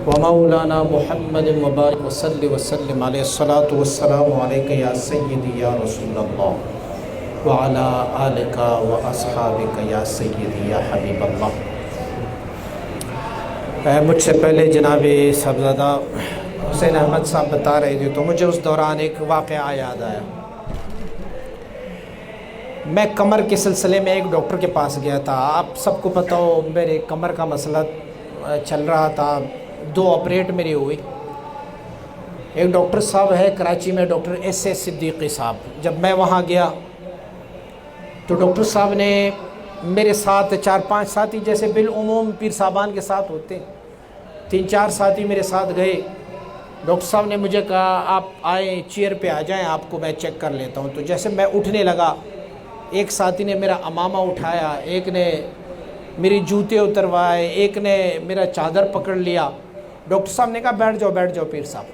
ومولانا محمد مبارک وصلی وسلم علیہ الصلاۃ والسلام علیک یا سیدی یا رسول اللہ وعلی آلک واصحابک یا سیدی یا حبیب اللہ۔ مجھ سے پہلے جناب صاحبزادہ حسین احمد صاحب بتا رہے تھے تو مجھے اس دوران ایک واقعہ یاد آیا۔ میں کمر کے سلسلے میں ایک ڈاکٹر کے پاس گیا تھا۔ آپ سب کو پتہ ہو میرے کمر کا مسئلہ چل رہا تھا، 2 آپریٹ میری ہوئی۔ ایک ڈاکٹر صاحب ہے کراچی میں، ڈاکٹر ایس اے صدیقی صاحب۔ جب میں وہاں گیا تو ڈاکٹر صاحب نے میرے ساتھ 4-5 ساتھی جیسے بالعموم پیر صاحبان کے ساتھ ہوتے ہیں، 3-4 ساتھی میرے ساتھ گئے۔ ڈاکٹر صاحب نے مجھے کہا آپ آئیں چیئر پہ آ جائیں، آپ کو میں چیک کر لیتا ہوں۔ تو جیسے میں اٹھنے لگا، ایک ساتھی نے میرا عمامہ اٹھایا، ایک نے میری جوتے اتروائے، ایک نے میرا چادر پکڑ لیا۔ ڈاکٹر صاحب نے کہا بیٹھ جاؤ پیر صاحب۔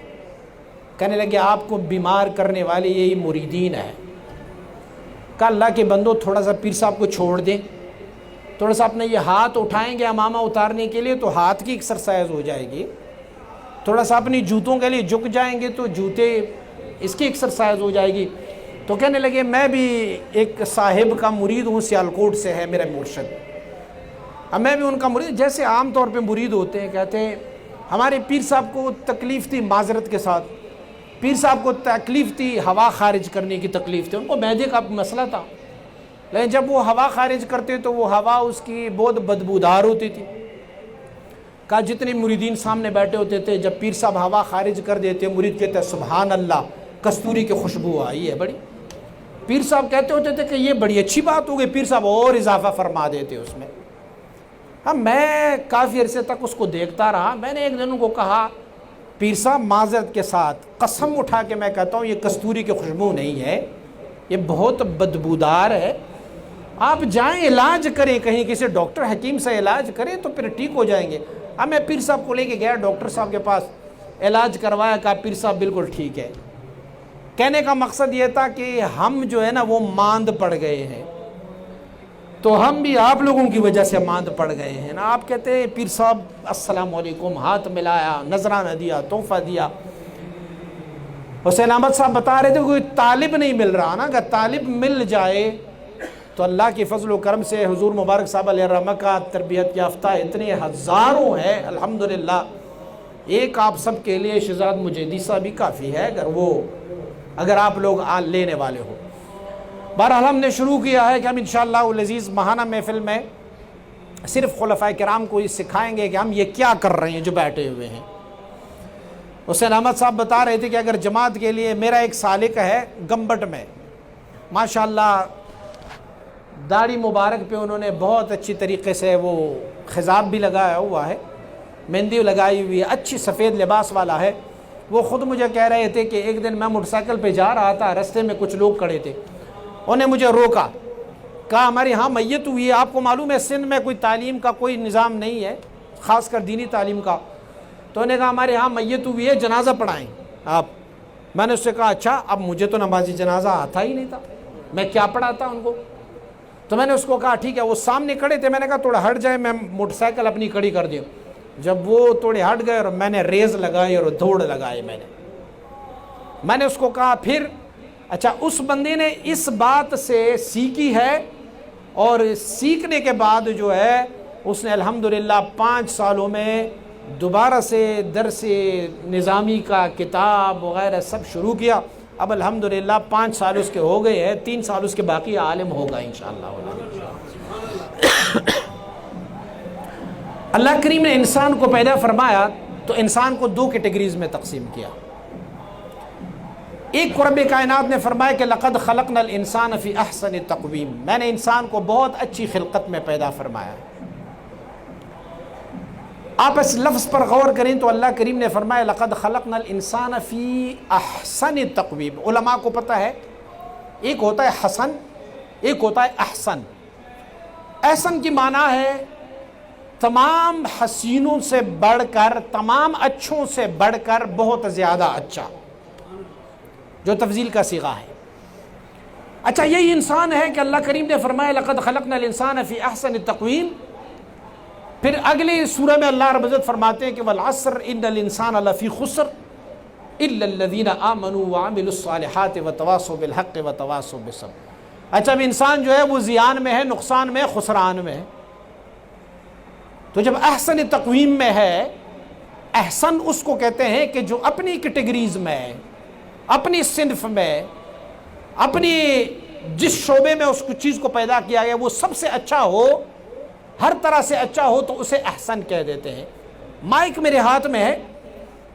کہنے لگے آپ کو بیمار کرنے والے یہی مریدین ہیں۔ کہا اللہ کے بندو تھوڑا سا پیر صاحب کو چھوڑ دیں، تھوڑا سا اپنے یہ ہاتھ اٹھائیں گے عمامہ اتارنے کے لیے تو ہاتھ کی ایکسرسائز ہو جائے گی، تھوڑا سا اپنی جوتوں کے لیے جھک جائیں گے تو جوتے اس کی ایکسرسائز ہو جائے گی۔ تو کہنے لگے میں بھی ایک صاحب کا مرید ہوں، سیالکوٹ سے ہے میرا مرشد، اب میں بھی ان کا مرید، جیسے عام طور پہ مرید ہوتے ہیں۔ کہتے ہیں ہمارے پیر صاحب کو تکلیف تھی معذرت کے ساتھ، پیر صاحب کو تکلیف تھی ہوا خارج کرنے کی تکلیف تھی، ان کو معدے کا مسئلہ تھا، لیکن جب وہ ہوا خارج کرتے تو وہ ہوا اس کی بہت بدبودار ہوتی تھی۔ کہا جتنے مریدین سامنے بیٹھے ہوتے تھے جب پیر صاحب ہوا خارج کر دیتے مرید کہتے سبحان اللہ کستوری کی خوشبو آئی ہے بڑی۔ پیر صاحب کہتے ہوتے تھے کہ یہ بڑی اچھی بات ہو گئی، پیر صاحب اور اضافہ فرما دیتے اس میں۔ اب میں کافی عرصے تک اس کو دیکھتا رہا۔ میں نے ایک دن ان کو کہا پیر صاحب معذرت کے ساتھ قسم اٹھا کے میں کہتا ہوں یہ کستوری کی خوشبو نہیں ہے، یہ بہت بدبودار ہے، آپ جائیں علاج کریں، کہیں کسی ڈاکٹر حکیم سے علاج کریں تو پھر ٹھیک ہو جائیں گے۔ اب میں پیر صاحب کو لے کے گیا ڈاکٹر صاحب کے پاس، علاج کروایا، کہا پیر صاحب بالکل ٹھیک ہے۔ کہنے کا مقصد یہ تھا کہ ہم جو ہے نا وہ ماند پڑ گئے ہیں، تو ہم بھی آپ لوگوں کی وجہ سے ماند پڑ گئے ہیں نا۔ آپ کہتے ہیں پیر صاحب السلام علیکم، ہاتھ ملایا، نذرانہ دیا، تحفہ دیا۔ حسین احمد صاحب بتا رہے تھے کوئی طالب نہیں مل رہا نا، اگر طالب مل جائے تو اللہ کی فضل و کرم سے حضور مبارک صاحب علیہ الرحمہ کا تربیت یافتہ اتنے ہزاروں ہیں الحمدللہ۔ ایک آپ سب کے لیے شہزاد مجیدی صاحب بھی کافی ہے اگر آپ لوگ لینے والے ہو۔ بہرحال ہم نے شروع کیا ہے کہ ہم انشاءاللہ العزیز ماہانہ محفل میں صرف خلفائے کرام کو یہ سکھائیں گے کہ ہم یہ کیا کر رہے ہیں جو بیٹھے ہوئے ہیں۔ حسین احمد صاحب بتا رہے تھے کہ اگر جماعت کے لیے میرا ایک سالک ہے گمبٹ میں، ماشاءاللہ داڑھی مبارک پہ انہوں نے بہت اچھی طریقے سے وہ خضاب بھی لگایا ہوا ہے، مہندی لگائی ہوئی ہے، اچھی سفید لباس والا ہے۔ وہ خود مجھے کہہ رہے تھے کہ ایک دن میں موٹر سائیکل پہ جا رہا تھا، رستے میں کچھ لوگ کھڑے تھے، انہوں نے مجھے روکا، کہا ہمارے ہاں میت ہوئی ہے، آپ کو معلوم ہے سندھ میں کوئی تعلیم کا کوئی نظام نہیں ہے، خاص کر دینی تعلیم کا، تو انہوں نے کہا ہمارے ہاں میت ہوئی ہے، جنازہ پڑھائیں آپ۔ میں نے اس سے کہا اچھا، اب مجھے تو نمازی جنازہ آتا ہی نہیں تھا، میں کیا پڑھاتا ان کو؟ تو میں نے اس کو کہا ٹھیک ہے، وہ سامنے کھڑے تھے، میں نے کہا تھوڑا ہٹ جائے، میں موٹر سائیکل اپنی کھڑی کر دوں۔ جب وہ تھوڑے ہٹ گئے اور میں نے ریز لگائی اور دوڑ لگائی، میں نے اس کو کہا پھر اچھا اس بندے نے اس بات سے سیکھی ہے، اور سیکھنے کے بعد جو ہے اس نے الحمدللہ 5 سالوں میں دوبارہ سے درس نظامی کا کتاب وغیرہ سب شروع کیا۔ اب الحمدللہ 5 سال اس کے ہو گئے ہیں، 3 سال اس کے باقی عالم ہوگا انشاءاللہ۔ اللہ کریم نے انسان کو پیدا فرمایا تو انسان کو 2 کیٹیگریز میں تقسیم کیا۔ ایک کو رب کائنات نے فرمایا کہ لقد خلقنا الانسان فی احسن تقویم، میں نے انسان کو بہت اچھی خلقت میں پیدا فرمایا۔ آپ اس لفظ پر غور کریں تو اللہ کریم نے فرمایا لقد خلقنا الانسان فی احسن تقویم۔ علماء کو پتہ ہے ایک ہوتا ہے حسن، ایک ہوتا ہے احسن۔ احسن کی معنی ہے تمام حسینوں سے بڑھ کر، تمام اچھوں سے بڑھ کر بہت زیادہ اچھا، جو تفضیل کا صیغہ ہے۔ اچھا یہی انسان ہے کہ اللہ کریم نے فرمایا لقد خلقنا الانسان فی احسن تقویم، پھر اگلی سورہ میں اللہ رب العزت فرماتے ہیں کہ والعصر ان الانسان لفی خسر الا الذین آمنوا وعملوا الصالحات وتواصوا بالحق وتواصوا بالصبر۔ اچھا اب انسان جو ہے وہ زیان میں ہے، نقصان میں ہے، خسران میں ہے۔ تو جب احسن تقویم میں ہے، احسن اس کو کہتے ہیں کہ جو اپنی کیٹیگریز میں، اپنی صنف میں، اپنی جس شعبے میں اس چیز کو پیدا کیا گیا وہ سب سے اچھا ہو، ہر طرح سے اچھا ہو، تو اسے احسن کہہ دیتے ہیں۔ مائک میرے ہاتھ میں ہے،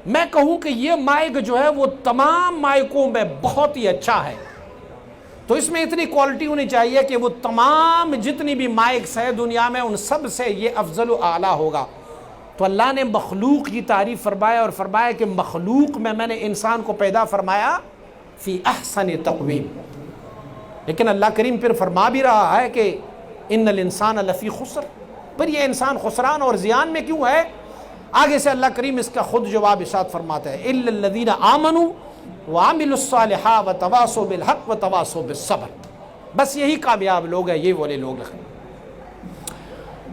میں کہوں کہ یہ مائک جو ہے وہ تمام مائکوں میں بہت ہی اچھا ہے، تو اس میں اتنی کوالٹی ہونی چاہیے کہ وہ تمام جتنی بھی مائکس ہے دنیا میں ان سب سے یہ افضل و اعلیٰ ہوگا۔ تو اللہ نے مخلوق کی تعریف فرمایا اور فرمایا کہ مخلوق میں نے انسان کو پیدا فرمایا فی احسن تقویم۔ لیکن اللہ کریم پھر فرما بھی رہا ہے کہ ان الانسان لفی خسر، پر یہ انسان خسران اور زیان میں کیوں ہے؟ آگے سے اللہ کریم اس کا خود جواب ارشاد فرماتا ہے الا الذین آمنوا وعملوا الصالحات وتواصوا بالحق وتواصوا بالصبر۔ بس یہی کامیاب لوگ ہیں، یہ والے لوگ ہیں۔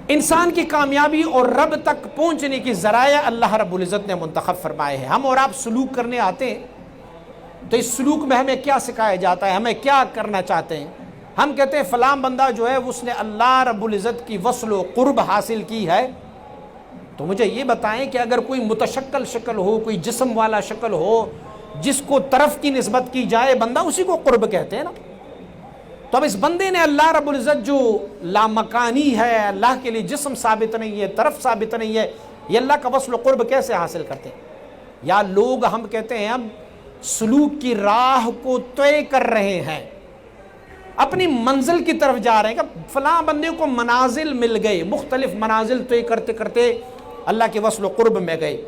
انسان کی کامیابی اور رب تک پہنچنے کی ذرائع اللہ رب العزت نے منتخب فرمائے ہیں۔ ہم اور آپ سلوک کرنے آتے ہیں تو اس سلوک میں ہمیں کیا سکھایا جاتا ہے، ہمیں کیا کرنا چاہتے ہیں؟ ہم کہتے ہیں فلاں بندہ جو ہے اس نے اللہ رب العزت کی وصل و قرب حاصل کی ہے، تو مجھے یہ بتائیں کہ اگر کوئی متشکل شکل ہو، کوئی جسم والا شکل ہو جس کو طرف کی نسبت کی جائے، بندہ اسی کو قرب کہتے ہیں نا۔ تو اب اس بندے نے اللہ رب العزت جو لامکانی ہے، اللہ کے لیے جسم ثابت نہیں ہے، طرف ثابت نہیں ہے، یہ اللہ کا وصل و قرب کیسے حاصل کرتے ہیں؟ یا لوگ ہم کہتے ہیں ہم سلوک کی راہ کو طے کر رہے ہیں، اپنی منزل کی طرف جا رہے ہیں کہ فلاں بندے کو منازل مل گئے، مختلف منازل طے کرتے کرتے اللہ کے وصل و قرب میں گئے۔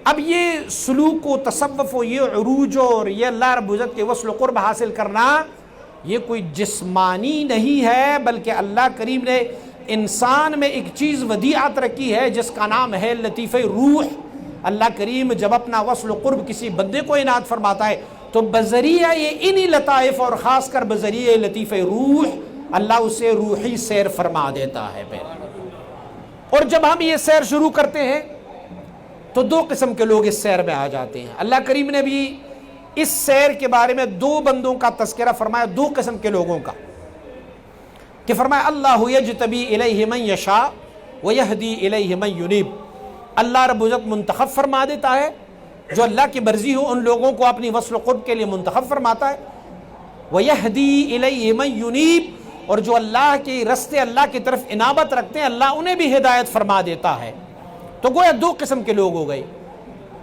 اب یہ سلوک و تصوف و یہ عروج اور یہ اللہ رب العزت کے وصل و قرب حاصل کرنا یہ کوئی جسمانی نہیں ہے، بلکہ اللہ کریم نے انسان میں ایک چیز ودیعت رکھی ہے جس کا نام ہے لطیفہ روح۔ اللہ کریم جب اپنا وصل و قرب کسی بندے کو عنایت فرماتا ہے تو بذریعہ یہ انہی لطائف اور خاص کر بذریعہ لطیفہ روح اللہ اسے روحی سیر فرما دیتا ہے۔ اور جب ہم یہ سیر شروع کرتے ہیں تو دو قسم کے لوگ اس سیر میں آ جاتے ہیں۔ اللہ کریم نے بھی اس سیر کے بارے میں دو بندوں کا تذکرہ فرمایا، دو قسم کے لوگوں کا، کہ فرمایا اللہ یجتبی الیہ من یشاء ویہدی الیہ من ینیب۔ اللہ رب العزت منتخب فرما دیتا ہے، جو اللہ کی مرضی ہو ان لوگوں کو اپنی وصل و قرب کے لیے منتخب فرماتا ہے، ویہدی الیہ من ینیب، اور جو اللہ کے رستے اللہ کی طرف انابت رکھتے ہیں اللہ انہیں بھی ہدایت فرما دیتا ہے۔ تو گویا دو قسم کے لوگ ہو گئے،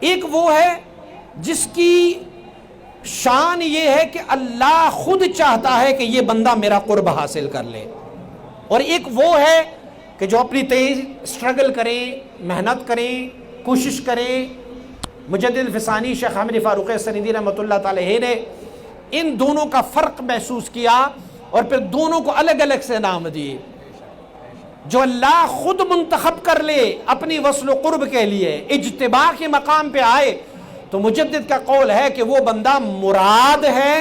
ایک وہ ہے جس کی شان یہ ہے کہ اللہ خود چاہتا ہے کہ یہ بندہ میرا قرب حاصل کر لے، اور ایک وہ ہے کہ جو اپنی تیز سٹرگل کرے، محنت کرے، کوشش کرے۔ مجدد فسانی شیخ حامد فاروق سندی رحمۃ اللہ تعالی نے ان دونوں کا فرق محسوس کیا اور پھر دونوں کو الگ الگ سے نام دیے۔ جو اللہ خود منتخب کر لے اپنی وصل و قرب کے لیے، اجتباء کے مقام پہ آئے، تو مجدد کا قول ہے کہ وہ بندہ مراد ہے،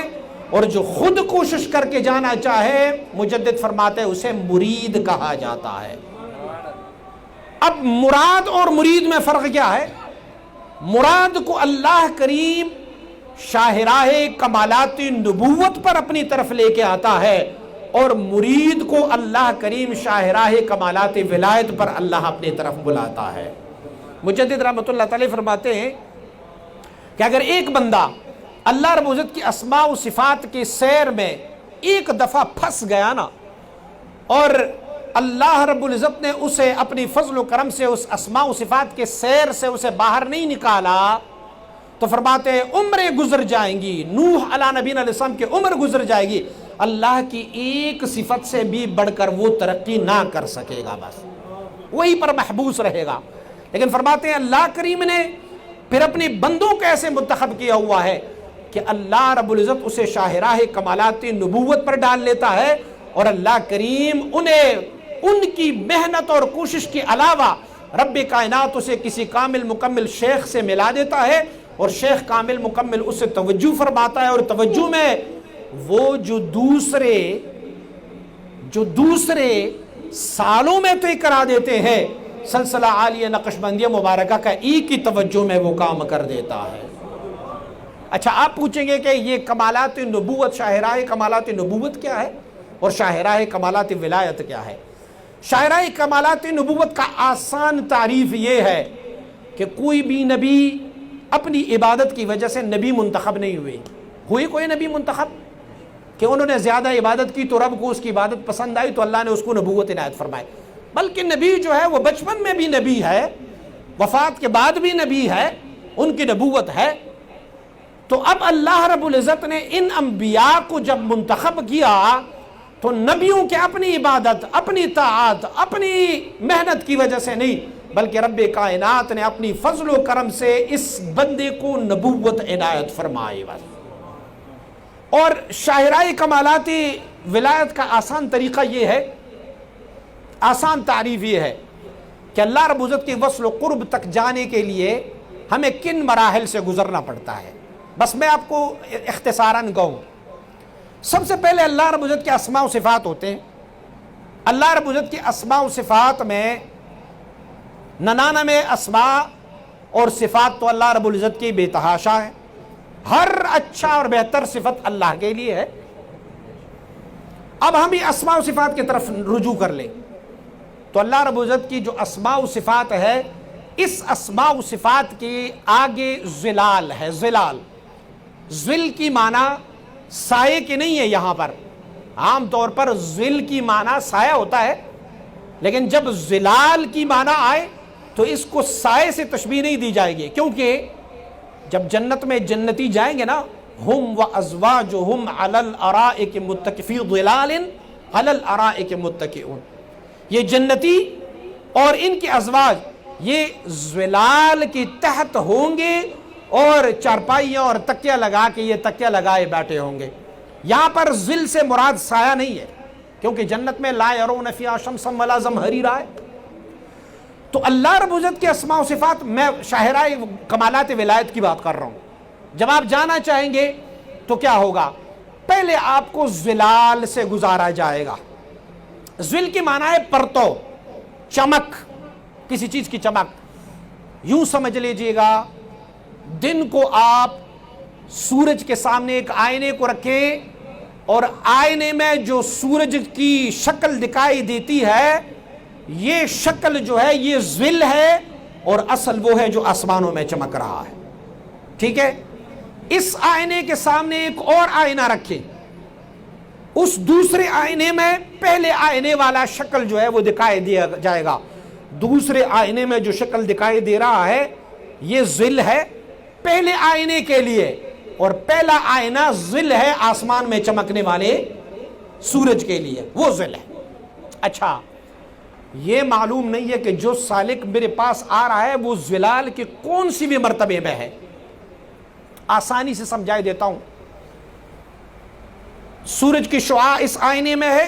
اور جو خود کوشش کر کے جانا چاہے مجدد فرماتے ہیں اسے مرید کہا جاتا ہے۔ اب مراد اور مرید میں فرق کیا ہے؟ مراد کو اللہ کریم شاہراہ کمالات نبوت پر اپنی طرف لے کے آتا ہے، اور مرید کو اللہ کریم شاہراہ کمالات ولایت پر اللہ اپنی طرف بلاتا ہے۔ مجدد رحمۃ اللہ تعالی فرماتے ہیں کہ اگر ایک بندہ اللہ رب العزت کی اسماء و صفات کے سیر میں ایک دفعہ پھنس گیا نا، اور اللہ رب العزت نے اسے اپنی فضل و کرم سے اس اسماء و صفات کے سیر سے اسے باہر نہیں نکالا، تو فرماتے ہیں عمریں گزر جائیں گی، نوح علیہ نبینا علیہ السلام کی عمر گزر جائے گی، اللہ کی ایک صفت سے بھی بڑھ کر وہ ترقی نہ کر سکے گا، بس وہی پر محبوس رہے گا۔ لیکن فرماتے ہیں اللہ کریم نے پھر اپنے بندوں کو ایسے منتخب کیا ہوا ہے کہ اللہ رب العزت اسے شاہراہ کمالات نبوت پر ڈال لیتا ہے، اور اللہ کریم انہیں ان کی محنت اور کوشش کے علاوہ رب کائنات اسے کسی کامل مکمل شیخ سے ملا دیتا ہے، اور شیخ کامل مکمل اسے توجہ فرماتا ہے، اور توجہ میں وہ جو دوسرے سالوں میں طے کرا دیتے ہیں سلسلہ عالیہ نقشبندیہ مبارکہ کا ایک کی توجہ میں وہ کام کر دیتا ہے۔ اچھا آپ پوچھیں گے کہ یہ کمالات نبوت، شاہراہ کمالات نبوت کیا ہے اور شاہراہ کمالات ولایت کیا ہے؟ شاہراہ کمالات نبوت کا آسان تعریف یہ ہے کہ کوئی بھی نبی اپنی عبادت کی وجہ سے نبی منتخب نہیں ہوئی کوئی نبی منتخب کہ انہوں نے زیادہ عبادت کی تو رب کو اس کی عبادت پسند آئی تو اللہ نے اس کو نبوت عنایت فرمائے، بلکہ نبی جو ہے وہ بچپن میں بھی نبی ہے، وفات کے بعد بھی نبی ہے، ان کی نبوت ہے۔ تو اب اللہ رب العزت نے ان انبیاء کو جب منتخب کیا تو نبیوں کے اپنی عبادت، اپنی طاعت، اپنی محنت کی وجہ سے نہیں، بلکہ رب کائنات نے اپنی فضل و کرم سے اس بندے کو نبوت عنایت فرمائی۔ اور شاہراہ کمالات ولایت کا آسان طریقہ یہ ہے، آسان تعریف یہ ہے کہ اللہ رب العزت کی وصل و قرب تک جانے کے لیے ہمیں کن مراحل سے گزرنا پڑتا ہے۔ بس میں آپ کو اختصاراً کہوں، سب سے پہلے اللہ رب العزت کے اسماء و صفات ہوتے ہیں۔ اللہ رب العزت کے اسماء و صفات میں 99 اسماء اور صفات تو اللہ رب العزت کی بے تحاشا ہے، ہر اچھا اور بہتر صفت اللہ کے لیے ہے۔ اب ہم یہ اسماء و صفات کی طرف رجوع کر لیں تو اللہ رب العزت کی جو اسماء و صفات ہے، اس اسماء و صفات کے آگے ظلال ہے۔ ظل کی معنی سائے کی نہیں ہے، یہاں پر عام طور پر ظل کی معنی سایہ ہوتا ہے، لیکن جب ظلال کی معنی آئے تو اس کو سائے سے تشبیہ نہیں دی جائے گی، کیونکہ جب جنت میں جنتی جائیں گے نا، ہم و ازواجہم علی الارائک متکئون فی ظلال علی الارائک متکئون، یہ جنتی اور ان کے ازواج یہ ظلال کے تحت ہوں گے اور چارپائیاں اور تکیہ لگا کے یہ تکیہ لگائے بیٹھے ہوں گے۔ یہاں پر ظل سے مراد سایہ نہیں ہے، کیونکہ جنت میں لا یرون فیہا شمسا ولا زمہریرا ہے۔ تو اللہ رب العزت کے اسماء و صفات، میں شاہراہ کمالات ولایت کی بات کر رہا ہوں۔ جب آپ جانا چاہیں گے تو کیا ہوگا؟ پہلے آپ کو ظلال سے گزارا جائے گا۔ ظل کی معنی ہے پرتو، چمک، کسی چیز کی چمک۔ یوں سمجھ لیجئے گا، دن کو آپ سورج کے سامنے ایک آئینے کو رکھیں اور آئینے میں جو سورج کی شکل دکھائی دیتی ہے، یہ شکل جو ہے یہ ظل ہے اور اصل وہ ہے جو آسمانوں میں چمک رہا ہے، ٹھیک ہے؟ اس آئینے کے سامنے ایک اور آئینہ رکھیں، اس دوسرے آئینے میں پہلے آئینے والا شکل جو ہے وہ دکھائی دیا جائے گا۔ دوسرے آئینے میں جو شکل دکھائی دے رہا ہے یہ ظل ہے پہلے آئینے کے لیے، اور پہلا آئینہ ظل ہے آسمان میں چمکنے والے سورج کے لیے، وہ ظل ہے۔ اچھا، یہ معلوم نہیں ہے کہ جو سالک میرے پاس آ رہا ہے وہ ظلال کے کون سی بھی مرتبے میں ہے۔ آسانی سے سمجھائی دیتا ہوں۔ سورج کی شعاع اس آئینے میں ہے،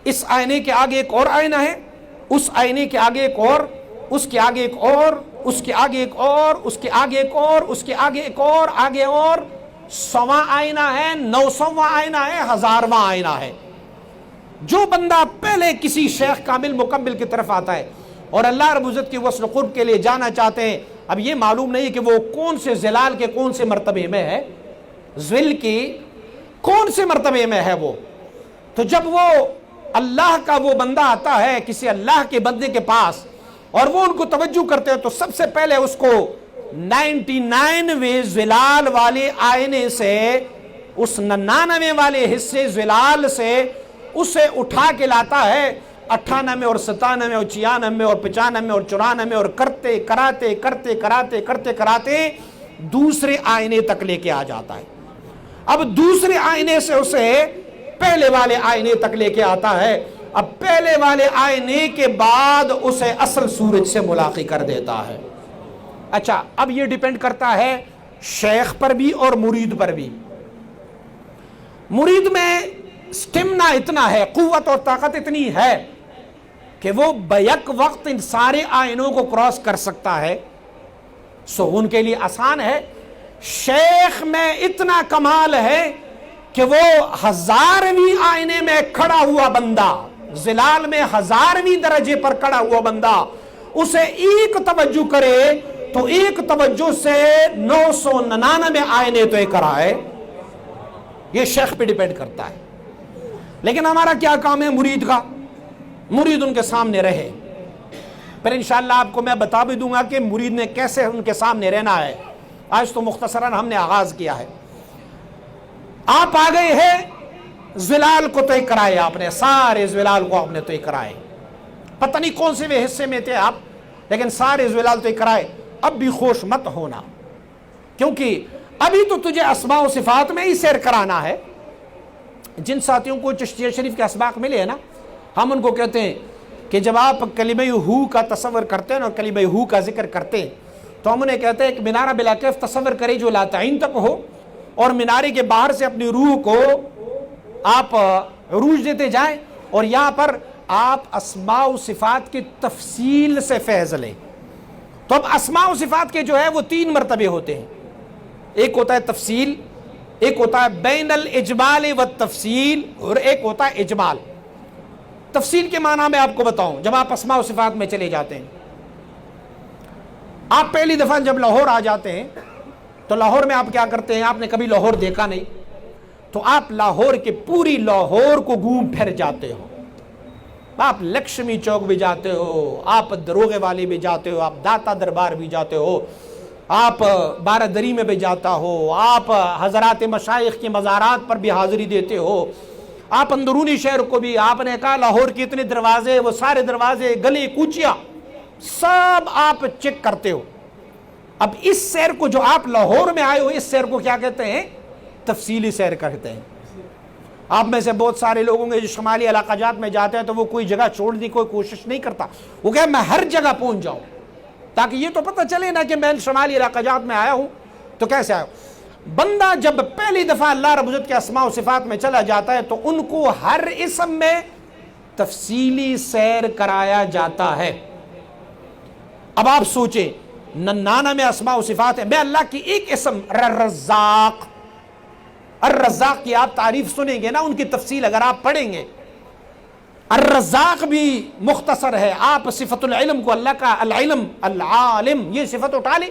اس آئینے کے آگے ایک اور آئینہ ہے، اس آئینے کے آگے ایک اور، اس کے آگے ایک اور، اس کے آگے ایک اور، اس کے آگے ایک اور، اس کے آگے ایک اور، آگے اور 100واں آئینہ ہے، 900واں آئینہ ہے، 1000واں آئینہ ہے۔ جو بندہ پہلے کسی شیخ کامل مکمل کی طرف آتا ہے اور اللہ رب العزت کی وصل قرب کے لیے جانا چاہتے ہیں، اب یہ معلوم نہیں کہ وہ کون سے ظلال کے کون سے مرتبے میں ہے، ظل کی کون سے مرتبے میں ہے وہ، تو جب وہ اللہ کا وہ بندہ آتا ہے کسی اللہ کے بندے کے پاس اور وہ ان کو توجہ کرتے ہیں تو سب سے پہلے اس کو 99ویں ظلال والے آئینے سے، اس 99ویں والے حصے ظلال سے اسے اٹھا کے لاتا ہے 98 اور 97 اور 96 اور 95 اور 94 اور کرتے کراتے دوسرے آئینے تک لے کے آ جاتا ہے۔ اب دوسرے آئینے سے اسے پہلے والے آئینے تک لے کے آتا ہے، اب پہلے والے آئینے کے بعد اسے اصل سورج سے ملاقی کر دیتا ہے۔ اچھا، اب یہ ڈیپینڈ کرتا ہے شیخ پر بھی اور مرید پر بھی۔ مرید میں سٹیمنا اتنا ہے، قوت اور طاقت اتنی ہے کہ وہ بیک وقت ان سارے آئینوں کو کراس کر سکتا ہے، سو ان کے لیے آسان ہے۔ شیخ میں اتنا کمال ہے کہ وہ 1000ویں آئینے میں کھڑا ہوا بندہ، ظلال میں 1000ویں درجے پر کھڑا ہوا بندہ اسے ایک توجہ کرے تو ایک توجہ سے 999 آئینے تو ایک کرائے، یہ شیخ پہ ڈیپینڈ کرتا ہے۔ لیکن ہمارا کیا کام ہے مرید کا؟ مرید ان کے سامنے رہے۔ پھر انشاءاللہ آپ کو میں بتا بھی دوں گا کہ مرید نے کیسے ان کے سامنے رہنا ہے۔ آج تو مختصراً ہم نے آغاز کیا ہے۔ آپ آ گئے ہیں، زلال کو طے کرائے، آپ نے سارے زلال کو آپ نے طے کرائے، پتہ نہیں کون سے حصے میں تھے آپ، لیکن سارے زلال طے کرائے۔ اب بھی خوش مت ہونا، کیونکہ ابھی تو تجھے اسماء و صفات میں ہی سیر کرانا ہے۔ جن ساتھیوں کو چشتیہ شریف کے اسباق ملے ہیں نا، ہم ان کو کہتے ہیں کہ جب آپ کلمہ ہو کا تصور کرتے ہیں اور کلمہ ہو کا ذکر کرتے ہیں تو ہم انہیں کہتے ہیں کہ منارہ بلا کیف تصور کرے جو لا تعین تک ہو، اور منارے کے باہر سے اپنی روح کو آپ عروج دیتے جائیں، اور یہاں پر آپ اسماء و صفات کی تفصیل سے فیض لیں۔ تو اب اسماء و صفات کے جو ہے وہ 3 مرتبے ہوتے ہیں، ایک ہوتا ہے تفصیل، ایک ہوتا ہے بین الاجمال والتفصیل، اور ایک ہوتا ہے اجمال۔ تفصیل کے معنی میں آپ کو بتاؤں، جب آپ اسماء و صفات میں چلے جاتے ہیں، آپ پہلی دفعہ جب لاہور آ جاتے ہیں تو لاہور میں آپ کیا کرتے ہیں؟ آپ نے کبھی لاہور دیکھا نہیں، تو آپ لاہور کے پوری لاہور کو گھوم پھر جاتے ہو۔ آپ لکشمی چوک بھی جاتے ہو، آپ دروغے والی بھی جاتے ہو، آپ داتا دربار بھی جاتے ہو، آپ بارہ دری میں بھی جاتا ہو، آپ حضرات مشائخ کی مزارات پر بھی حاضری دیتے ہو، آپ اندرونی شہر کو بھی، آپ نے کہا لاہور کے اتنے دروازے، وہ سارے دروازے، گلی کوچیاں سب آپ چیک کرتے ہو۔ اب اس سیر کو جو آپ لاہور میں آئے ہو، اس سیر کو کیا کہتے ہیں؟ تفصیلی سیر کہتے ہیں۔ آپ میں سے بہت سارے لوگوں کے جو شمالی علاقہ جات میں جاتے ہیں تو وہ کوئی جگہ چھوڑنے کی کوئی کوشش نہیں کرتا، وہ کہے میں ہر جگہ پہنچ جاؤں، تاکہ یہ تو پتہ چلے نا کہ میں شمالی علاقہ جات میں آیا ہوں تو کیسے آیا ہوں۔ بندہ جب پہلی دفعہ اللہ رب العزت کے اسماء و صفات میں چلا جاتا ہے تو ان کو ہر اسم میں تفصیلی سیر کرایا جاتا ہے۔ اب آپ سوچیں، 99 اسماء و صفات ہے، میں اللہ کی ایک اسم الرزاق، الرزاق کی آپ تعریف سنیں گے نا، ان کی تفصیل اگر آپ پڑھیں گے، الرزاق بھی مختصر ہے۔ آپ صفت العلم کو اللہ کا العلم العالم یہ صفت اٹھا لیں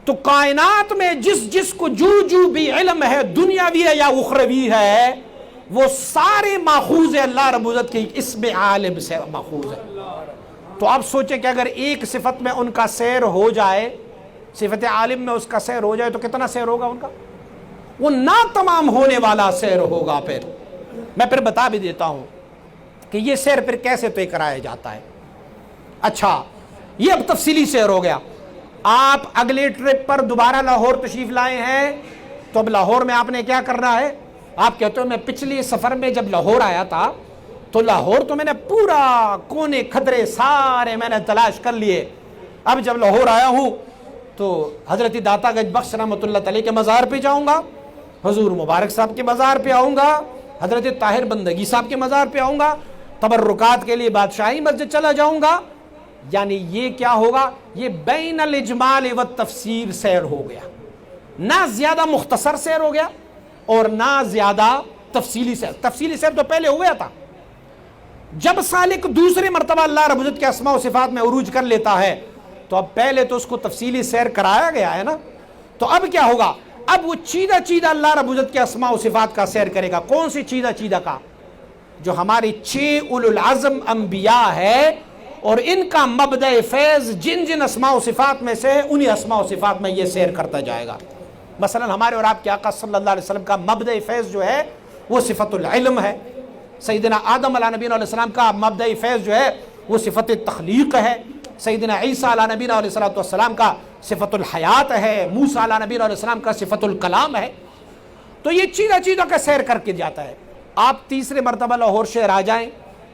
تو کائنات میں جس کو جو بھی علم ہے، دنیاوی ہے یا اخروی ہے، وہ سارے ماخوذ ہے اللہ رب العزت کے اسم عالم سے ماخوذ ہے۔ تو آپ سوچیں کہ اگر ایک صفت میں ان کا سیر ہو جائے، صفت عالم میں اس کا سیر ہو جائے تو کتنا سیر ہوگا ان کا؟ وہ نا تمام ہونے والا سیر ہوگا۔ پھر میں پھر بتا بھی دیتا ہوں کہ یہ سیر پھر کیسے طے کرایا جاتا ہے۔ اچھا، یہ اب تفصیلی سیر ہو گیا۔ آپ اگلے ٹرپ پر دوبارہ لاہور تشریف لائے ہیں تو اب لاہور میں آپ نے کیا کرنا ہے؟ آپ کہتے ہو میں پچھلے سفر میں جب لاہور آیا تھا تو لاہور تو میں نے پورا کونے خدرے سارے میں نے تلاش کر لیے، اب جب لاہور آیا ہوں تو حضرت داتا گنج بخش رحمۃ اللہ علیہ کے مزار پہ جاؤں گا، حضور مبارک صاحب کے مزار پہ آؤں گا، حضرت طاہر بندگی صاحب کے مزار پہ آؤں گا، تبرکات کے لیے بادشاہی مسجد چلا جاؤں گا۔ یعنی یہ کیا ہوگا؟ یہ بین الاجمال والتفسیر سیر ہو گیا، نہ زیادہ مختصر سیر ہو گیا اور نہ زیادہ تفصیلی سیر۔ تفصیلی سیر تو پہلے ہو گیا تھا، جب سالک دوسرے مرتبہ اللہ رب العزت کے اسماء و صفات میں عروج کر لیتا ہے تو اب پہلے تو اس کو تفصیلی سیر کرایا گیا ہے نا، تو اب کیا ہوگا؟ اب وہ چیدہ اللہ رب العزت کے اسماء و صفات کا سیر کرے گا۔ کون سی چیدہ کا؟ جو ہماری 6 اولو العزم انبیاء ہے اور ان کا مبدأ فیض جن اسماء و صفات میں سے انہی اسماء و صفات میں یہ سیر کرتا جائے گا۔ مثلا ہمارے اور آپ کے آقا صلی اللہ علیہ وسلم کا مبدأ فیض جو ہے وہ صفت العلم ہے، سیدنا آدم علیہ نبینا علیہ السلام کا مبدأ فیض جو ہے وہ صفت تخلیق ہے، سیدنا عیسیٰ علیہ نبینا علیہ السلام کا صفت الحیات ہے، موسیٰ علیہ نبینا علیہ السلام کا صفت الکلام ہے۔ تو یہ چیدہ کا سیر کر کے جاتا ہے۔ آپ تیسرے مرتبہ لاہور شہر آ جائیں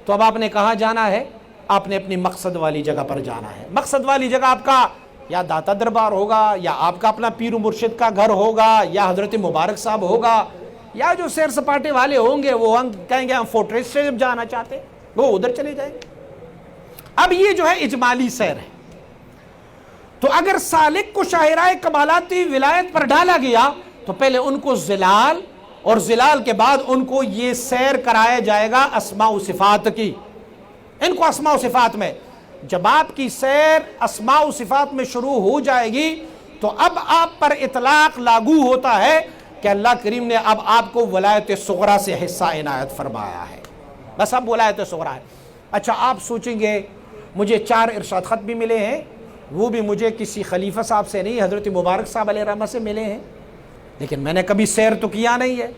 تو اب آپ نے کہاں جانا ہے؟ آپ نے اپنی مقصد والی جگہ پر جانا ہے۔ مقصد والی جگہ آپ کا یا داتا دربار ہوگا، یا آپ کا اپنا پیر و مرشد کا گھر ہوگا، یا حضرت مبارک صاحب ہوگا، یا جو سیر سپاٹے والے ہوں گے وہ کہیں گے ہم فورٹریس سے جب جانا چاہتے ہیں وہ ادھر چلے جائیں گے۔ اب یہ جو ہے اجمالی سیر ہے۔ تو اگر سالک کو شاہراہ کمالاتی ولایت پر ڈالا گیا تو پہلے ان کو زلال، اور زلال کے بعد ان کو یہ سیر کرایا جائے گا اسماء و صفات کی۔ ان کو اسماء و صفات میں جب آپ کی سیر اسماء و صفات میں شروع ہو جائے گی تو اب آپ پر اطلاق لاگو ہوتا ہے کہ اللہ کریم نے اب آپ کو ولایت صغریٰ سے حصہ عنایت فرمایا ہے، بس اب ولایت صغریٰ ہے۔ اچھا آپ سوچیں گے مجھے 4 ارشاد خط بھی ملے ہیں، وہ بھی مجھے کسی خلیفہ صاحب سے نہیں، حضرت مبارک صاحب علیہ الرحمہ سے ملے ہیں، لیکن میں نے کبھی سیر تو کیا نہیں ہے،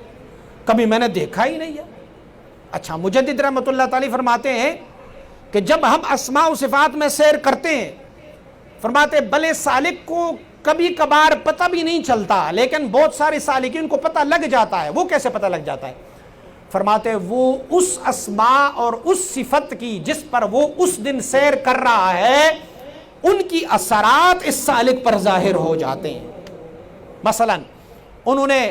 کبھی میں نے دیکھا ہی نہیں ہے۔ اچھا مجدد رحمۃ اللہ تعالی فرماتے ہیں کہ جب ہم اسماء و صفات میں سیر کرتے ہیں، فرماتے بلے سالک کو کبھی کبھار پتہ بھی نہیں چلتا، لیکن بہت سارے سالکین کو پتہ لگ جاتا ہے۔ وہ کیسے پتہ لگ جاتا ہے؟ فرماتے وہ اس اسماء اور اس صفت کی جس پر وہ اس دن سیر کر رہا ہے، ان کی اثرات اس سالک پر ظاہر ہو جاتے ہیں۔ مثلا انہوں نے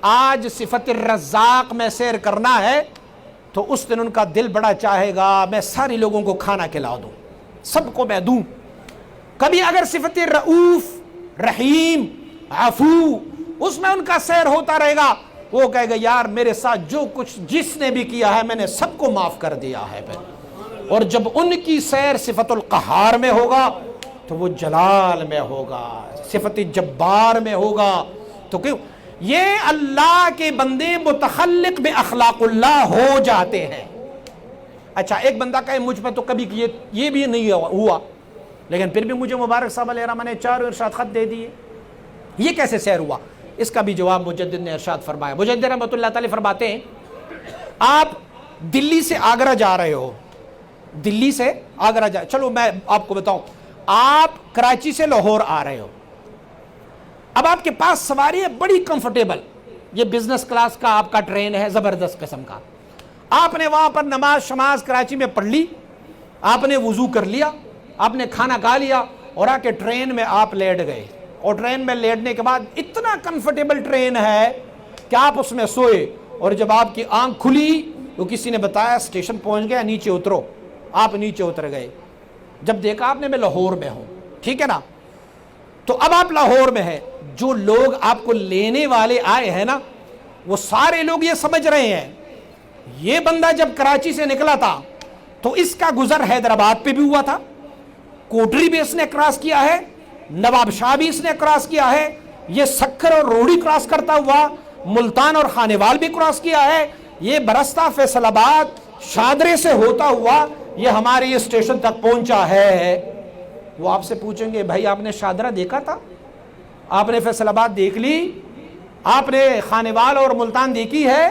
آج صفت الرزاق میں سیر کرنا ہے تو اس دن ان کا دل بڑا چاہے گا میں سارے لوگوں کو کھانا کھلا دوں، سب کو میں دوں۔ کبھی اگر صفت رؤوف، رحیم، عفو، اس میں ان کا سیر ہوتا رہے گا، وہ کہے گا یار میرے ساتھ جو کچھ جس نے بھی کیا ہے میں نے سب کو معاف کر دیا ہے پھر۔ اور جب ان کی سیر صفت القہار میں ہوگا تو وہ جلال میں ہوگا، صفت جبار میں ہوگا۔ تو کیوں یہ اللہ کے بندے متخلق باخلاق اللہ ہو جاتے ہیں۔ اچھا ایک بندہ کہے مجھ پہ تو کبھی یہ بھی نہیں ہوا، لیکن پھر بھی مجھے مبارک صاحب علیہ الرحمہ نے 4 ارشاد خط دے دیے، یہ کیسے سیر ہوا؟ اس کا بھی جواب مجدد نے ارشاد فرمایا۔ مجدد رحمۃ اللہ تعالی فرماتے ہیں آپ دلی سے آگرہ جا رہے ہو، دلی سے آگرہ جا، چلو میں آپ کو بتاؤں، آپ کراچی سے لاہور آ رہے ہو، اب آپ کے پاس سواری ہے بڑی کمفرٹیبل، یہ بزنس کلاس کا آپ کا ٹرین ہے زبردست قسم کا، آپ نے وہاں پر نماز شماز کراچی میں پڑھ لی، آپ نے وضو کر لیا، آپ نے کھانا کھا لیا اور آ کے ٹرین میں آپ لیٹ گئے، اور ٹرین میں لیٹنے کے بعد اتنا کمفرٹیبل ٹرین ہے کہ آپ اس میں سوئے، اور جب آپ کی آنکھ کھلی تو کسی نے بتایا اسٹیشن پہنچ گیا نیچے اترو، آپ نیچے اتر گئے، جب دیکھا آپ نے میں لاہور میں ہوں، ٹھیک ہے نا، تو اب آپ لاہور میں ہیں، جو لوگ آپ کو لینے والے آئے ہیں نا وہ سارے لوگ یہ سمجھ رہے ہیں یہ بندہ جب کراچی سے نکلا تھا تو اس کا گزر حیدرآباد پہ بھی ہوا تھا، کوٹری بھی اس نے کراس کیا ہے، نواب شاہ بھی اس نے کراس کیا ہے، یہ سکھر اور روڑی کراس کرتا ہوا ملتان اور خانیوال بھی کراس کیا ہے، یہ برستہ فیصل آباد شادرے سے ہوتا ہوا یہ ہمارے یہ اسٹیشن تک پہنچا ہے۔ وہ آپ سے پوچھیں گے بھائی آپ نے شادرہ دیکھا تھا، آپ نے فیصل آباد دیکھ لی، آپ نے خانیوال اور ملتان دیکھی ہے،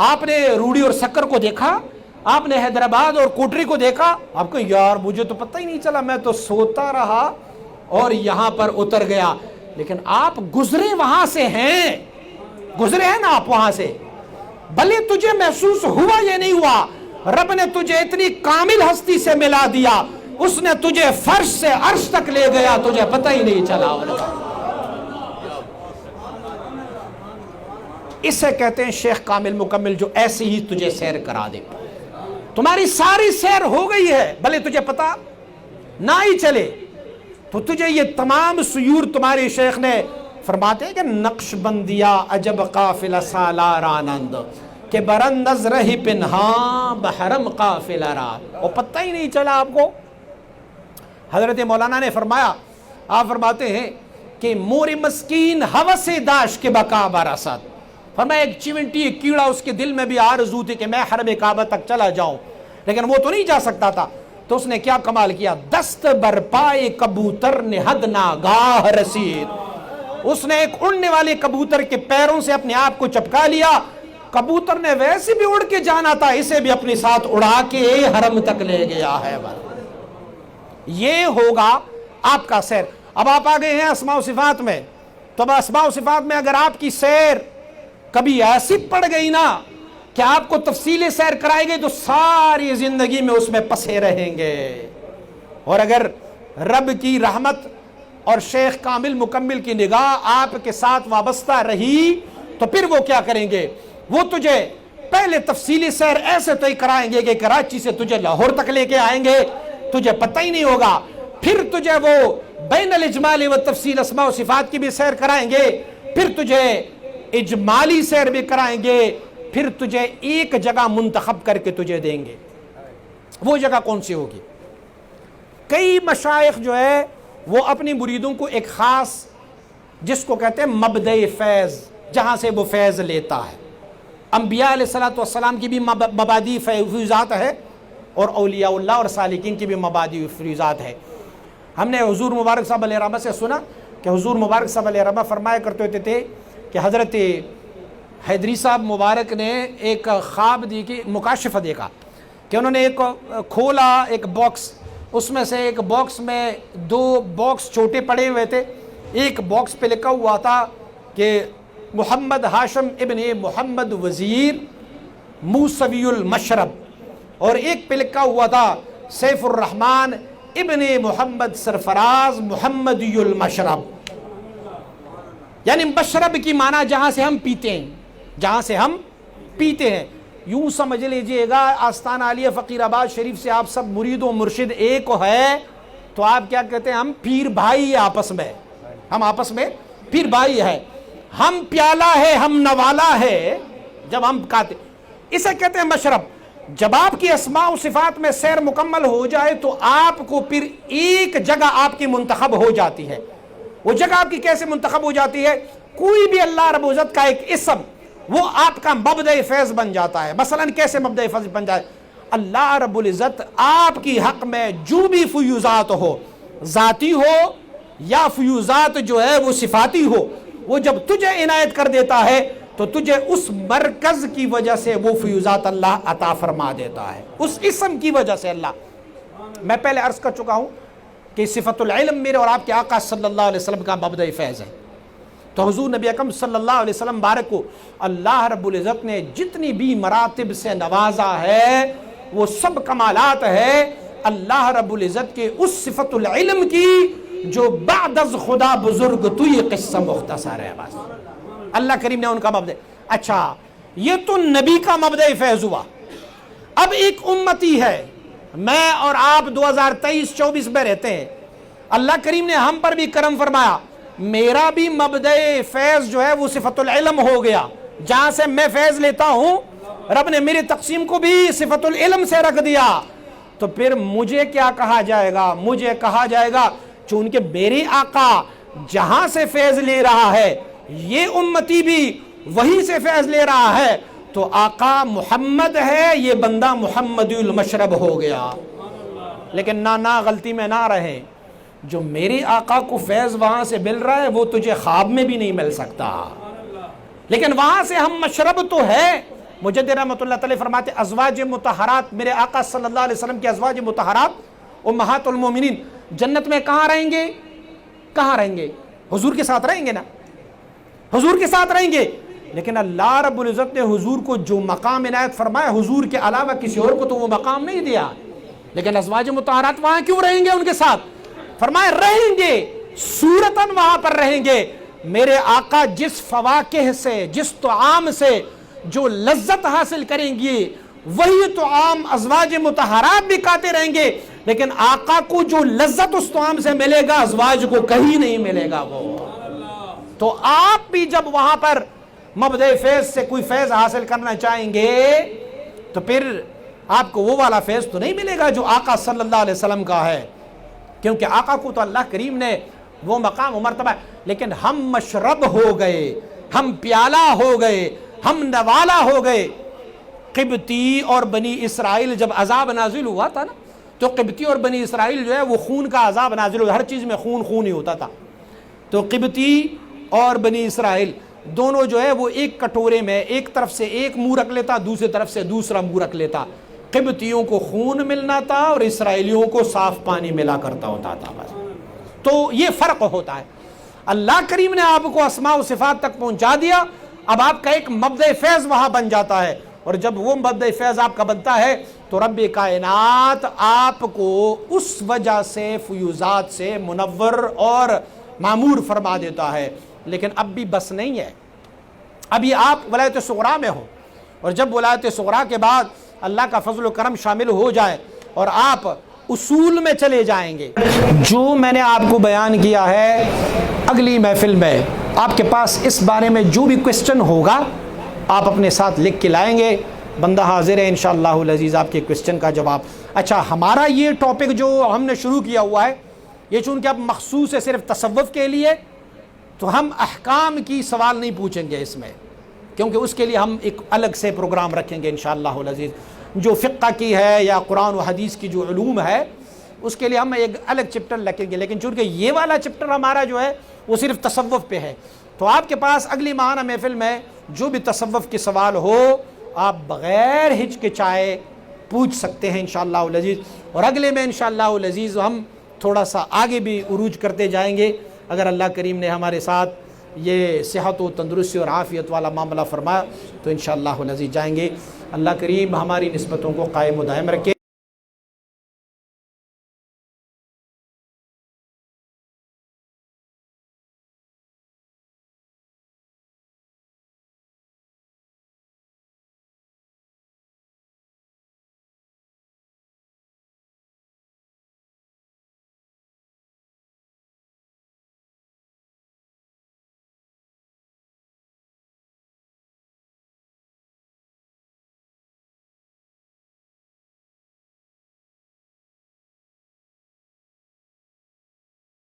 آپ نے روڑی اور سکر کو دیکھا، آپ نے حیدرآباد اور کوٹری کو دیکھا؟ آپ کو یار مجھے تو پتہ ہی نہیں چلا، میں تو سوتا رہا اور یہاں پر اتر گیا۔ لیکن آپ گزرے وہاں سے ہیں، گزرے ہیں نا آپ وہاں سے، بھلے تجھے محسوس ہوا یہ نہیں ہوا، رب نے تجھے اتنی کامل ہستی سے ملا دیا، اس نے تجھے فرش سے عرش تک لے گیا، تجھے پتہ ہی نہیں چلا۔ اسے کہتے ہیں شیخ کامل مکمل، جو ایسے ہی تجھے سیر کرا دے، تمہاری ساری سیر ہو گئی ہے بھلے تجھے پتہ نہ ہی چلے، تو تجھے یہ تمام سیور تمہاری شیخ نے فرماتے ہیں کہ نقش بندیا عجب قافلہ سالار آنند کہ برند از رہی پنہاں بحرم قافلہ رات، اور پتہ ہی نہیں چلا آپ کو۔ حضرت مولانا نے فرمایا، آپ فرماتے ہیں کہ مور مسکین ہوس داش کے بقا برسات، فرمایا ایک چیونٹی ایک کیڑا اس کے دل میں بھی آرزو تھی کہ میں حرم کعبہ تک چلا جاؤں، لیکن وہ تو نہیں جا سکتا تھا، تو اس نے کیا کمال کیا، دست برپائے کبوتر نے حد ناگاہ رسید، اس نے ایک اڑنے والے کبوتر کے پیروں سے اپنے آپ کو چپکا لیا، کبوتر نے ویسے بھی اڑ کے جانا تھا، اسے بھی اپنے ساتھ اڑا کے حرم تک لے گیا ہے۔ یہ ہوگا آپ کا سیر۔ اب آپ آگئے ہیں اسماء و صفات میں، تو اب اسماء و صفات میں اگر آپ کی سیر کبھی ایسی پڑ گئی نا کہ آپ کو تفصیل سیر کرائے گئے تو ساری زندگی میں اس میں پسے رہیں گے، اور اگر رب کی رحمت اور شیخ کامل مکمل کی نگاہ آپ کے ساتھ وابستہ رہی تو پھر وہ کیا کریں گے، وہ تجھے پہلے تفصیلی سیر ایسے طے کرائیں گے کہ کراچی سے تجھے لاہور تک لے کے آئیں گے، تجھے پتہ ہی نہیں ہوگا، پھر تجھے وہ بین الاجمال و تفصیل اسماء و صفات کی بھی سیر کرائیں گے، پھر تجھے اجمالی سیر بھی کرائیں گے، پھر تجھے ایک جگہ منتخب کر کے تجھے دیں گے۔ وہ جگہ کون سی ہوگی؟ کئی مشائخ جو ہے وہ اپنی مریدوں کو ایک خاص جس کو کہتے ہیں مبدأ فیض، جہاں سے وہ فیض لیتا ہے. انبیاء علیہ السلام کی بھی مبادی فیوزات ہے اور اولیاء اللہ اور سالکین کی بھی مبادی فیوزات ہے. ہم نے حضور مبارک صاحب علیہ رحمہ سے سنا کہ حضور مبارک صاحب علیہ رحمہ فرمایا کرتے ہوتے تھے کہ حضرت حیدری صاحب مبارک نے ایک خواب دی کہ مکاشفہ دیکھا کہ انہوں نے ایک کھولا ایک باکس، اس میں سے ایک باکس میں 2 باکس چھوٹے پڑے ہوئے تھے. ایک باکس پہ لکھا ہوا تھا کہ محمد ہاشم ابن محمد وزیر موسوی المشرب، اور ایک پہ لکھا ہوا تھا سیف الرحمن ابن محمد سرفراز محمدی المشرب. یعنی مشرب کی معنی جہاں سے ہم پیتے ہیں، جہاں سے ہم پیتے ہیں. یوں سمجھ لیجئے گا آستانہ عالیہ فقیر آباد شریف سے آپ سب مرید و مرشد ایک ہے تو آپ کیا کہتے ہیں؟ ہم پیر بھائی آپس میں، ہم آپس میں پیر بھائی ہے. ہم پیالہ ہے، ہم نوالا ہے. جب ہم کہتے اسے کہتے ہیں مشرب. جب آپ کی اسماء و صفات میں سیر مکمل ہو جائے تو آپ کو پھر ایک جگہ آپ کی منتخب ہو جاتی ہے. وہ جگہ آپ کی کیسے منتخب ہو جاتی ہے؟ کوئی بھی اللہ رب العزت کا ایک اسم وہ آپ کا مبدأ فیض بن جاتا ہے. مثلا کیسے مبدأ فیض بن جائے؟ اللہ رب العزت آپ کی حق میں جو بھی فیوزات ہو، ذاتی ہو یا فیوزات جو ہے وہ صفاتی ہو، وہ جب تجھے عنایت کر دیتا ہے تو تجھے اس مرکز کی وجہ سے وہ فیوزات اللہ عطا فرما دیتا ہے، اس اسم کی وجہ سے. اللہ میں پہلے عرض کر چکا ہوں کہ صفت العلم میرے اور آپ کے آقا صلی اللہ علیہ وسلم کا مبدأ فیض ہے. تو حضور نبی اکرم صلی اللہ علیہ وسلم بارک کو اللہ رب العزت نے جتنی بھی مراتب سے نوازا ہے وہ سب کمالات ہے اللہ رب العزت کے اس صفت العلم کی جو بعد از خدا بزرگ تو یہ قصہ مختصر ہے. بس اللہ کریم نے ان کا مبدأ. اچھا یہ تو نبی کا مبدأ فیض ہوا. اب ایک امتی ہے، میں اور آپ 2023-24 میں رہتے ہیں. اللہ کریم نے ہم پر بھی کرم فرمایا، میرا بھی مبدأ فیض جو ہے وہ صفت العلم ہو گیا. جہاں سے میں فیض لیتا ہوں رب نے میری تقسیم کو بھی صفت العلم سے رکھ دیا. تو پھر مجھے کیا کہا جائے گا؟ مجھے کہا جائے گا چونکہ میرے آقا جہاں سے فیض لے رہا ہے یہ امتی بھی وہیں سے فیض لے رہا ہے تو آقا محمد ہے، یہ بندہ محمدی المشرب ہو گیا. لیکن نہ غلطی میں نہ رہے، جو میرے آقا کو فیض وہاں سے مل رہا ہے وہ تجھے خواب میں بھی نہیں مل سکتا. لیکن وہاں سے ہم مشرب تو ہے. مجدد رحمۃ اللہ تعالی فرماتے ازواج مطہرات، میرے آقا صلی اللہ علیہ وسلم کے ازواج مطہرات امہات المومنین جنت میں کہاں رہیں گے؟ کہاں رہیں گے؟ حضور کے ساتھ رہیں گے نا، حضور کے ساتھ رہیں گے. لیکن اللہ رب العزت نے حضور کو جو مقام عنایت فرمایا حضور کے علاوہ کسی اور کو تو وہ مقام نہیں دیا. لیکن ازواج مطہرات وہاں کیوں رہیں گے ان کے ساتھ؟ فرمایا رہیں گے، صورتاً وہاں پر رہیں گے. میرے آقا جس فواکہ سے، جس طعام سے جو لذت حاصل کریں گے وہی طعام ازواج مطہرات بھی کھاتے رہیں گے. لیکن آقا کو جو لذت اس طعام سے ملے گا ازواج کو کہیں نہیں ملے گا. وہ تو آپ بھی جب وہاں پر مبدأ فیض سے کوئی فیض حاصل کرنا چاہیں گے تو پھر آپ کو وہ والا فیض تو نہیں ملے گا جو آقا صلی اللہ علیہ وسلم کا ہے، کیونکہ آقا کو تو اللہ کریم نے وہ مقام و مرتبہ. لیکن ہم مشرب ہو گئے، ہم پیالہ ہو گئے، ہم نوالا ہو گئے. قبطی اور بنی اسرائیل جب عذاب نازل ہوا تھا نا تو قبطی اور بنی اسرائیل جو ہے وہ خون کا عذاب نازل ہوا، ہر چیز میں خون ہی ہوتا تھا. تو قبطی اور بنی اسرائیل دونوں جو ہے وہ ایک کٹورے میں ایک طرف سے ایک منہ رکھ لیتا، دوسری طرف سے دوسرا منہ رکھ لیتا. قبطیوں کو خون ملنا تھا اور اسرائیلیوں کو صاف پانی ملا کرتا ہوتا تھا. بس تو یہ فرق ہوتا ہے. اللہ کریم نے آپ کو اسماء و صفات تک پہنچا دیا، اب آپ کا ایک مبدأ فیض وہاں بن جاتا ہے. اور جب وہ مبدأ فیض آپ کا بنتا ہے تو رب کائنات آپ کو اس وجہ سے فیوزات سے منور اور معمور فرما دیتا ہے. لیکن اب بھی بس نہیں ہے، ابھی آپ ولایت صغریٰ میں ہو، اور جب ولایت صغریٰ کے بعد اللہ کا فضل و کرم شامل ہو جائے اور آپ اصول میں چلے جائیں گے. جو میں نے آپ کو بیان کیا ہے اگلی محفل میں آپ کے پاس اس بارے میں جو بھی کوسچن ہوگا آپ اپنے ساتھ لکھ کے لائیں گے. بندہ حاضر ہے انشاءاللہ العزیز آپ کے کوسچن کا جواب اچھا ہمارا یہ ٹاپک جو ہم نے شروع کیا ہوا ہے یہ چونکہ اب مخصوص ہے صرف تصوف کے لیے، تو ہم احکام کی سوال نہیں پوچھیں گے اس میں، کیونکہ اس کے لیے ہم ایک الگ سے پروگرام رکھیں گے انشاءاللہ العزیز. جو فقہ کی ہے یا قرآن و حدیث کی جو علوم ہے اس کے لیے ہم ایک الگ چپٹر رکھیں گے، لیکن چونکہ یہ والا چپٹر ہمارا جو ہے وہ صرف تصوف پہ ہے، تو آپ کے پاس اگلی ماہانہ محفل میں جو بھی تصوف کے سوال ہو آپ بغیر ہچکچائے پوچھ سکتے ہیں انشاءاللہ العزیز. اور اگلے میں انشاءاللہ العزیز ہم تھوڑا سا آگے بھی عروج کرتے جائیں گے، اگر اللہ کریم نے ہمارے ساتھ یہ صحت و تندرستی اور عافیت والا معاملہ فرمایا تو انشاءاللہ العزیز جائیں گے. اللہ کریم ہماری نسبتوں کو قائم و دائم رکھے.